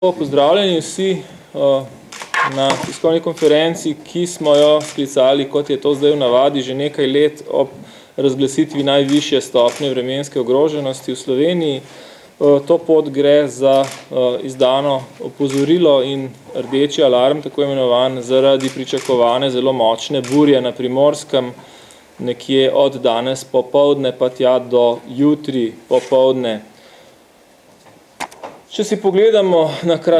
Pozdravljeni vsi na tiskovni konferenci, ki smo jo sklicali, kot je to zdaj v navadi, že nekaj let ob razglasitvi najvišje stopnje vremenske ogroženosti v Sloveniji. To pot gre za izdano opozorilo in rdeči alarm, tako imenovan, zaradi pričakovane zelo močne burje na Primorskem, nekje od danes popoldne pa tja do jutri popoldne. Če si pogledamo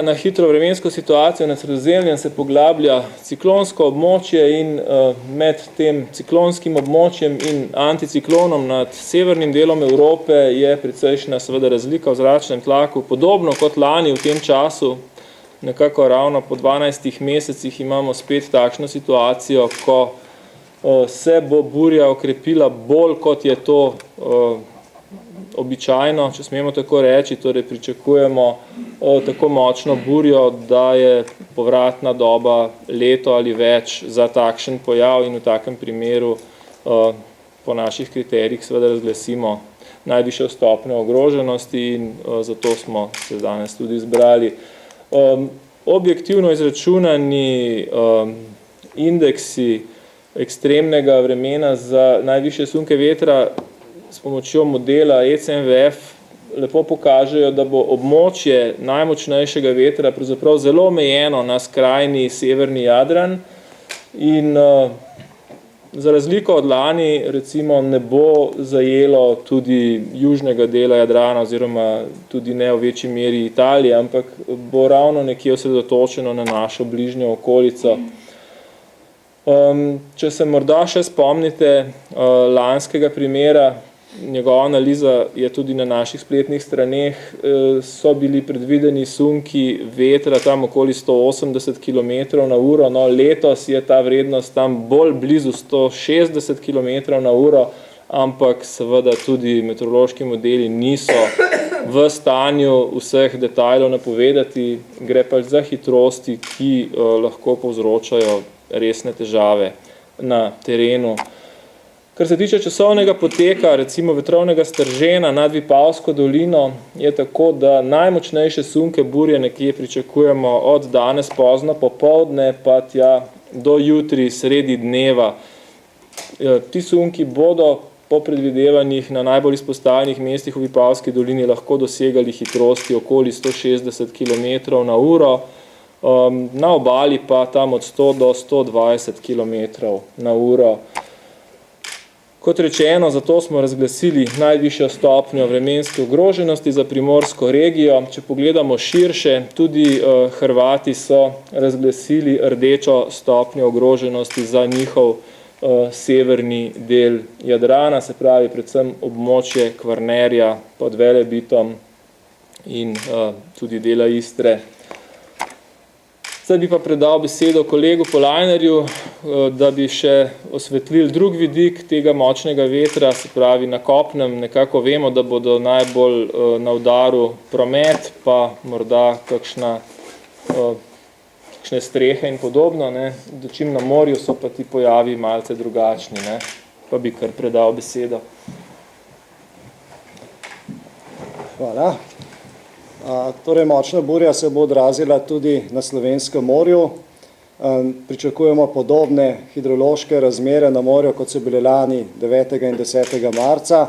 na hitro vremensko situacijo na Sredozemljem, se poglablja ciklonsko območje in med tem ciklonskim območjem in anticiklonom nad severnim delom Evrope je precejšnja seveda razlika v zračnem tlaku. Podobno kot lani v tem času, nekako ravno po 12 mesecih imamo spet takšno situacijo, ko se bo burja okrepila bolj, kot je to običajno, če smemo tako reči, torej pričakujemo tako močno burjo, da je povratna doba leto ali več za takšen pojav in v takem primeru po naših kriterijih seveda razglasimo najvišjo stopnjo ogroženosti in zato smo se danes tudi izbrali. Objektivno izračunani indeksi ekstremnega vremena za najvišje sunke vetra s pomočjo modela ECMWF lepo pokažejo, da bo območje najmočnejšega vetra pravzaprav zelo omejeno na skrajni severni Jadran in za razliko od lani recimo ne bo zajelo tudi južnega dela Jadrana oziroma tudi ne v večji meri Italije, ampak bo ravno nekje osredotočeno na našo bližnjo okolico. Če se morda še spomnite lanskega primera, njegova analiza je tudi na naših spletnih straneh, so bili predvideni sunki vetra tam okoli 180 km/h, no letos je ta vrednost tam bolj blizu 160 km/h, ampak seveda tudi meteorološki modeli niso v stanju vseh detajlov napovedati, gre pa za hitrosti, ki lahko povzročajo resne težave na terenu. Kar se tiče časovnega poteka, recimo vetrovnega stržena nad Vipavsko dolino, je tako, da najmočnejše sunke burje nekje pričakujemo od danes pozno popoldne pa tja do jutri sredi dneva. Ti sunki bodo po predvidevanjih na najbolj izpostavljenih mestih v Vipavski dolini lahko dosegali hitrosti okoli 160 km/h, na obali pa tam od 100 do 120 km/h. Kot rečeno, zato smo razglasili najvišjo stopnjo vremenske ogroženosti za primorsko regijo. Če pogledamo širše, tudi Hrvati so razglasili rdečo stopnjo ogroženosti za njihov severni del Jadrana, se pravi predvsem območje Kvarnerja pod Velebitom in tudi dela Istre. Zdaj bi pa predal besedo kolegu Polajnerju, da bi še osvetlili drug vidik tega močnega vetra, se pravi na kopnem nekako vemo, da bodo najbolj na udaru promet, pa morda kakšne strehe in podobno, dočim na morju so pa ti pojavi malce drugačni, pa bi kar predal besedo. Hvala. Torej, močna burja se bo odrazila tudi na Slovenskem morju. Pričakujemo podobne hidrološke razmere na morju, kot so bile lani 9. in 10. marca.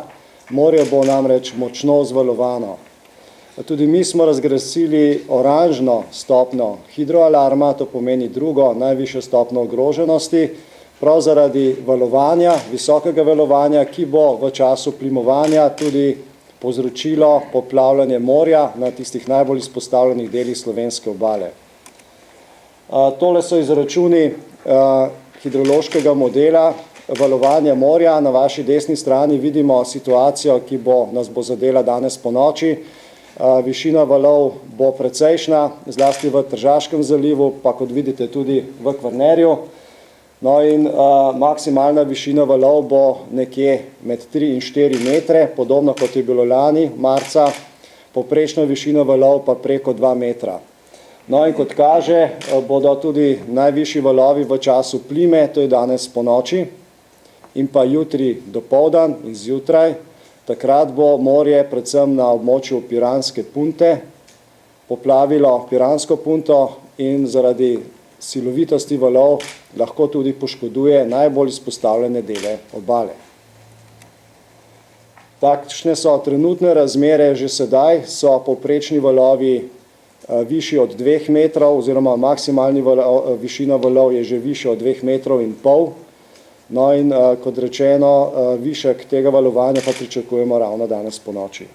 Morje bo namreč močno vzvalovano. Tudi mi smo razglasili oranžno stopnjo hidroalarma, to pomeni drugo najvišjo stopnjo ogroženosti, prav zaradi valovanja, visokega valovanja, ki bo v času plimovanja tudi povzročilo poplavljanje morja na tistih najbolj izpostavljenih delih slovenske obale. Tole so izračuni hidrološkega modela valovanja morja. Na vaši desni strani vidimo situacijo, ki nas bo zadela danes ponoči. Višina valov bo precejšnja, zlasti v Tržaškem zalivu, pa kot vidite tudi v Kvarnerju. No in maksimalna višina valov bo nekje med 3 in 4 metre, podobno kot je bilo lani marca, povprečna višina valov pa preko 2 metra. No in kot kaže, bodo tudi najvišji valovi v času plime, to je danes ponoči, in pa jutri dopoldan in zjutraj. Takrat bo morje predvsem na območju Piranske punte poplavilo Piransko punto in zaradi silovitosti valov lahko tudi poškoduje najbolj izpostavljene dele obale. Takšne so trenutne razmere, že sedaj so povprečni valovi višji od 2 metrov, oziroma maksimalni višina valov je že višja od 2,5 metrov. No in kot rečeno, višek tega valovanja pa pričakujemo ravno danes ponoči.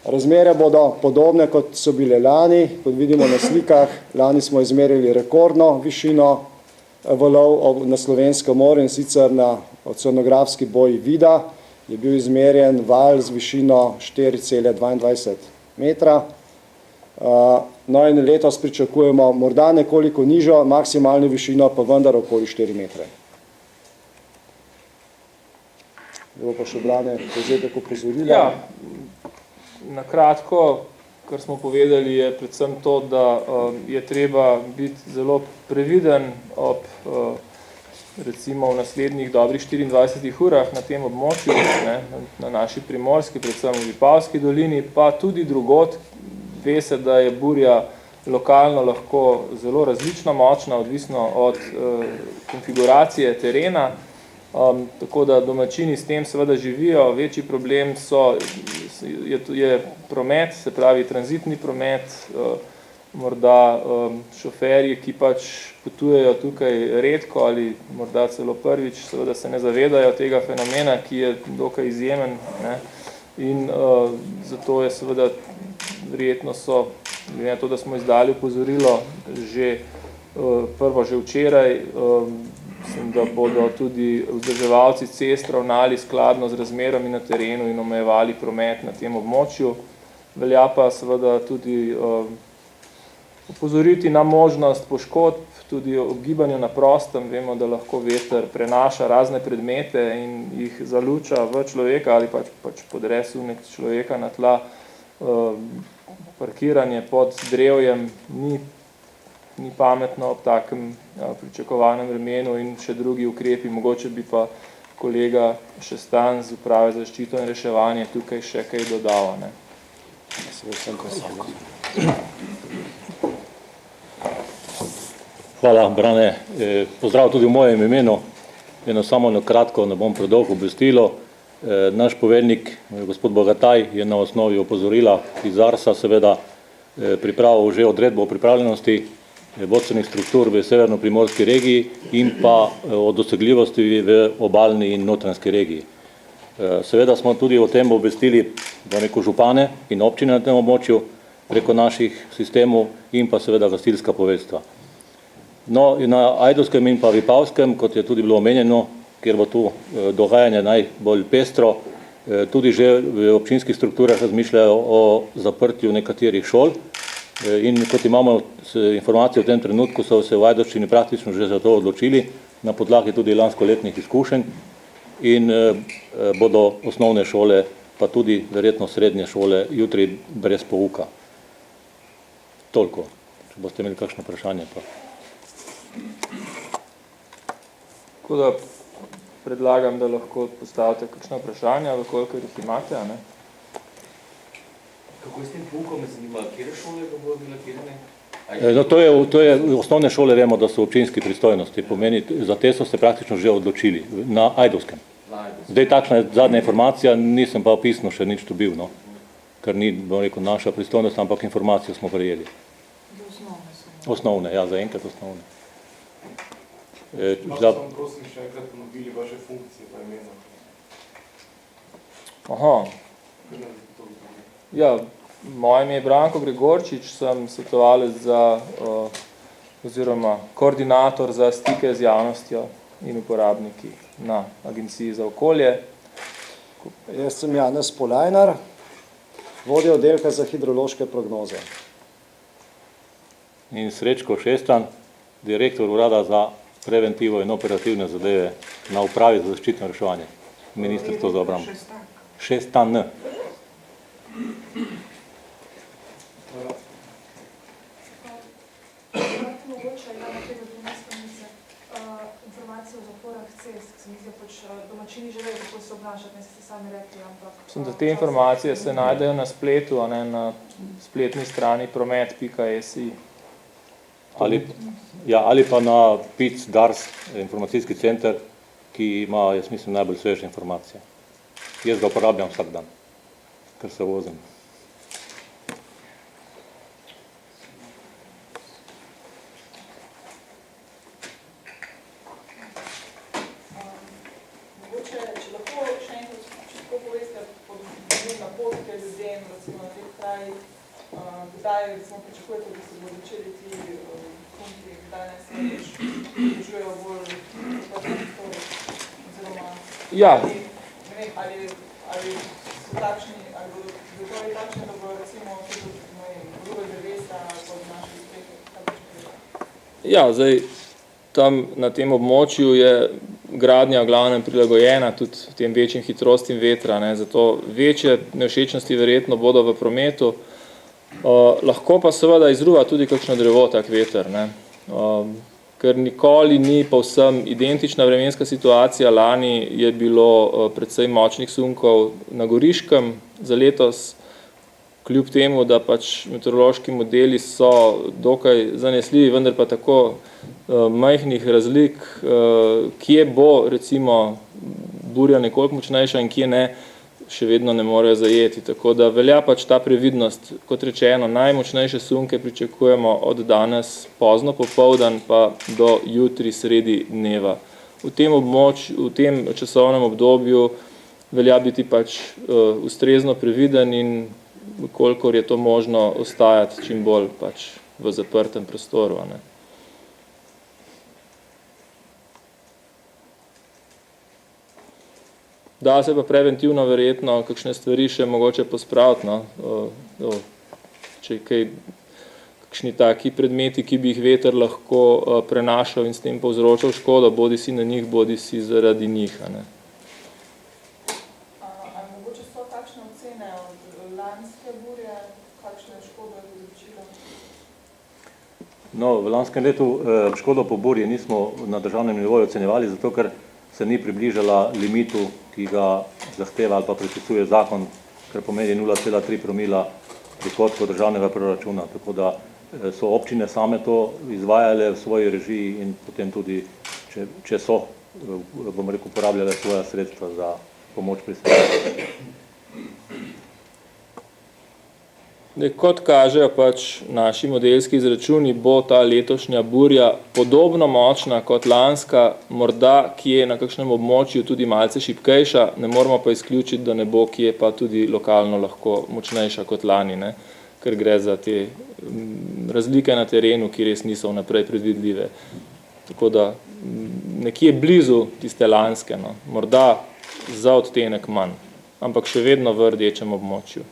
Razmere bodo podobne, kot so bile lani, kot vidimo na slikah. Lani smo izmerili rekordno višino valov na Slovenskem morju, in sicer na oceanografski boji Vida je bil izmerjen val z višino 4,22 metra. No in letos pričakujemo morda nekoliko nižjo maksimalno višino, pa vendar okoli 4 metre. Bo pa še Brane povzetek opozorila. Ja, na kratko, kar smo povedali, je predvsem to, da je treba biti zelo previden ob recimo v naslednjih dobrih 24 urah na tem območju, ne, na naši Primorski, predvsem v Vipavski dolini, pa tudi drugod. Ve se, da je burja lokalno lahko zelo različno močna, odvisno od konfiguracije terena, tako da domačini s tem seveda živijo. Večji problem je promet, se pravi tranzitni promet, morda šoferji, ki pač potujejo tukaj redko ali morda celo prvič, seveda se ne zavedajo tega fenomena, ki je dokaj izjemen, ne? In zato je seveda verjetno so, glede na to, da smo izdali opozorilo že včeraj, mislim, da bodo tudi vzdrževalci cest ravnali skladno z razmerami na terenu in omejevali promet na tem območju. Velja pa seveda tudi opozoriti na možnost poškodb, tudi ob gibanju na prostem. Vemo, da lahko veter prenaša razne predmete in jih zaluča v človeka ali pač podre sunek človeka na tla. Parkiranje pod drevjem ni pametno ob takem pričakovanem vremenu in še drugi ukrepi. Mogoče bi pa kolega Šestan z Uprave za zaščito in reševanje tukaj še kaj dodal, ne? Hvala, Brane. Pozdrav tudi v mojem imenu. Eno samo na kratko, ne bom predolg obvestilo. Naš poveljnik, gospod Bogataj, je na osnovi opozorila iz Arsa seveda pripravil že odredbo o pripravljenosti vodstvenih struktur v severno-primorski regiji in pa o dosegljivosti v obalni in notranjski regiji. Seveda smo tudi o tem obvestili župane in občine na tem območju preko naših sistemov in pa seveda gasilska poveljstva. No, in na Ajdovskem in pa Vipavskem, kot je tudi bilo omenjeno, kjer bo tu dogajanje najbolj pestro, tudi že v občinskih strukturah razmišljajo o zaprtju nekaterih šol. In kot imamo informacije v tem trenutku, so se v Ajdovščini praktično že za to odločili, na podlagi tudi lanskoletnih izkušenj, in bodo osnovne šole, pa tudi verjetno srednje šole, jutri brez pouka. Toliko. Če boste imeli kakšno vprašanje, pa. Tako da predlagam, da lahko postavite kakšno vprašanje, koliko jih imate, a ne? Kako je s tem poukom, me zanima, kjere šole ga bodo bile kjerene? No, to je osnovne šole, vemo, da so občinski pristojnosti, pomeni, za te so se praktično že odločili, na Ajdovskem. Zdaj takšna zadnja informacija, nisem pa pisno še nič dobil, no, ker ni, bom rekel, naša pristojnost, ampak informacijo smo prejeli. Osnovne, ja, zaenkrat osnovne. Vam prosim še enkrat ponudili vaše funkcije pa imena. Aha. Ja, moje ime je Branko Gregorčič, sem svetovalec za, oziroma koordinator za stike z javnostjo in uporabniki na Agenciji za okolje. Jaz sem Janez Polajnar, vodja oddelka za hidrološke prognoze. In Srečko Šestan, direktor urada za preventivo in operativne zadeve na Upravi za zaščitno reševanje. Ministrstvo za obrambo. Šestan. Mogoče, ja, na tega informacija. informacije o zaporah cest, ki se mi zdi, pač domačini že vejo, kako se obnašati, ne ste sami rekli, ampak... Mislim, da te informacije se najdejo na spletu, a ne na spletni strani promet.si. Ali pa na PIC Dars, informacijski center, ki ima, jaz mislim, najbolj sveže informacije. Jaz ga uporabljam vsak dan, ker se vozim. Kdaj smo pričakujete, da se bodo začeli ti funkti, kdaj ne se vzdržujejo bolj prostori, oziroma ali so takšni, ali bodo zagotovi takšni, da bodo recimo tudi druge drevesa pod naših strehe? Ja, zdaj tam na tem območju je gradnja v glavnem prilagojena tudi tem večjim hitrostim vetra, ne, zato večje nevšečnosti verjetno bodo v prometu. Lahko pa seveda izruva tudi kakšno drevo tak veter, ne. Ker nikoli ni povsem identična vremenska situacija, lani je bilo precej močnih sunkov na Goriškem za letos, kljub temu, da pač meteorološki modeli so dokaj zanesljivi, vendar pa tako majhnih razlik, kje bo recimo burja nekoliko močnejša in kje ne, še vedno ne morejo zajeti. Tako da velja pač ta previdnost, kot rečeno, najmočnejše sunke pričakujemo od danes pozno popoldan pa do jutri sredi dneva. V tem časovnem obdobju velja biti pač ustrezno previden in kolikor je to možno ostajati čim bolj pač v zaprtem prostoru, ne. Da se pa preventivno verjetno kakšne stvari še mogoče pospraviti, no. Če kakšni taki predmeti, ki bi jih veter lahko prenašal in s tem povzročal škodo, bodi si na njih, bodi si zaradi njih, ne. Ali mogoče so kakšne ocene od lanske burje, kakšne škode je povzročila? No, v lanskem letu škodo po burji nismo na državnem nivoju ocenjevali, zato ker se ni približala limitu, ki ga zahteva ali pa predpisuje zakon, kar pomeni 0,3 promila prihodkov državnega proračuna. Tako da so občine same to izvajale v svoji režiji in potem tudi, če so, bom rekel, uporabljale svoja sredstva za pomoč pri sebi. Kot kažejo pač naši modelski izračuni, bo ta letošnja burja podobno močna kot lanska, morda kje na kakšnem območju tudi malce šibkejša, ne moramo pa izključiti, da ne bo kje pa tudi lokalno lahko močnejša kot lani, ne, ker gre za te razlike na terenu, ki res niso vnaprej predvidljive. Tako da nekje blizu tiste lanske, no, morda za odtenek manj, ampak še vedno v rdečem območju.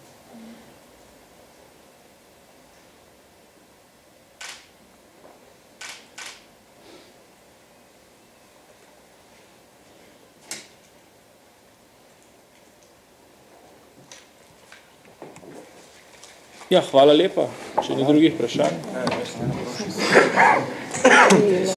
Ja, hvala lepa, če ni drugih vprašanj.